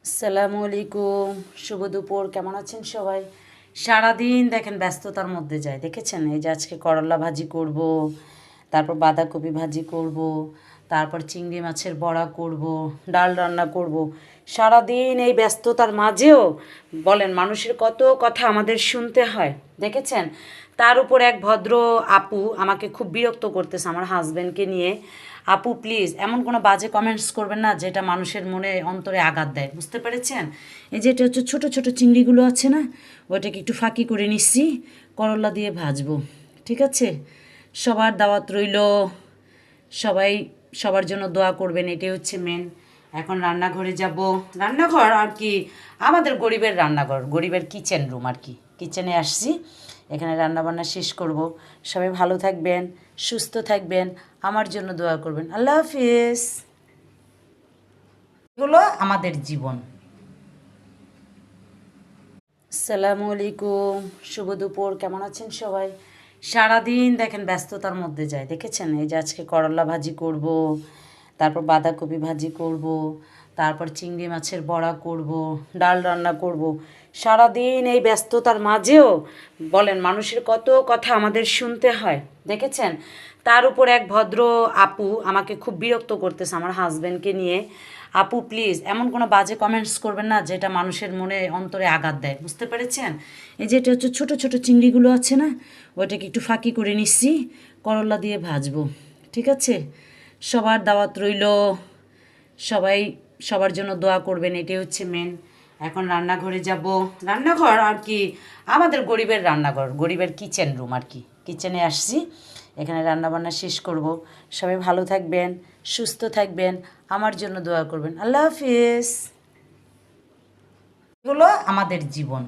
আসসালামু আলাইকুম, শুভ দুপুর। কেমন আছেন সবাই? সারাদিন দেখেন ব্যস্ততার মধ্যে যায়, দেখেছেন? এই যে আজকে করলা ভাজি করব, তারপর বাঁধাকপি ভাজি করব, তারপর চিংড়ি মাছের বড়া করব, ডাল রান্না করব। সারাদিন এই ব্যস্ততার মাঝেও বলেন মানুষের কত কথা আমাদের শুনতে হয়, দেখেছেন? তার উপর এক ভদ্র আপু আমাকে খুব বিরক্ত করতেছে আমার হাজব্যান্ডকে নিয়ে। আপু প্লিজ এমন কোনো বাজে কমেন্টস করবেন না যেটা মানুষের মনে অন্তরে আঘাত দেয়, বুঝতে পেরেছেন? এই যে এটা হচ্ছে ছোটো ছোটো চিংড়িগুলো আছে না, ওইটাকে একটু ফাঁকি করে নিচ্ছি, করলা দিয়ে ভাজবো, ঠিক আছে? সবার দাওয়াত রইল, সবাই সবার জন্য দোয়া করবেন, এটাই হচ্ছে মেন। এখন রান্নাঘরে যাব। রান্নাঘর আর কি, আমাদের গরিবের রান্নাঘর, গরিবের কিচেন রুম আর কি, কিচেনে আসছি। এখানে রান্নাবান্না শেষ করব। সবাই ভালো থাকবেন, সুস্থ থাকবেন, আমার জন্য দোয়া করবেন। আল্লাহ হাফিজ। এগুলো আমাদের জীবন। আসসালামু আলাইকুম, শুভ দুপুর। কেমন আছেন সবাই? সারাদিন দেখেন ব্যস্ততার মধ্যে যায়, দেখেছেন? এই যে আজকে করলা ভাজি করব, তারপর বাঁধাকপি ভাজি করব, তারপর চিংড়ি মাছের বড়া করব, ডাল রান্না করব। সারাদিন এই ব্যস্ততার মাঝেও বলেন মানুষের কত কথা আমাদের শুনতে হয়, দেখেছেন? তার উপর এক ভদ্র আপু আমাকে খুব বিরক্ত করতেছে আমার হাজব্যান্ডকে নিয়ে। আপু প্লিজ এমন কোনো বাজে কমেন্টস করবেন না যেটা মানুষের মনে অন্তরে আঘাত দেয়, বুঝতে পেরেছেন? এই যে এটা হচ্ছে ছোটো ছোটো চিংড়িগুলো আছে না, ওইটাকে একটু ফাঁকি করে নিচ্ছি, করলা দিয়ে ভাজবো, ঠিক আছে? সবার দাওয়াত রইল, সবাই সবার জন্য দোয়া করবেন, এটাই হচ্ছে মেন। এখন রান্নাঘরে যাব। রান্নাঘর আর কি, আমাদের গরিবের রান্নাঘর, গরিবের কিচেন রুম আর কি, কিচেনে আসছি। এখানে রান্নাবান্না শেষ করব। সবাই ভালো থাকবেন, সুস্থ থাকবেন, আমার জন্য দোয়া করবেন। আল্লাহ হাফিজ। এগুলো আমাদের জীবন।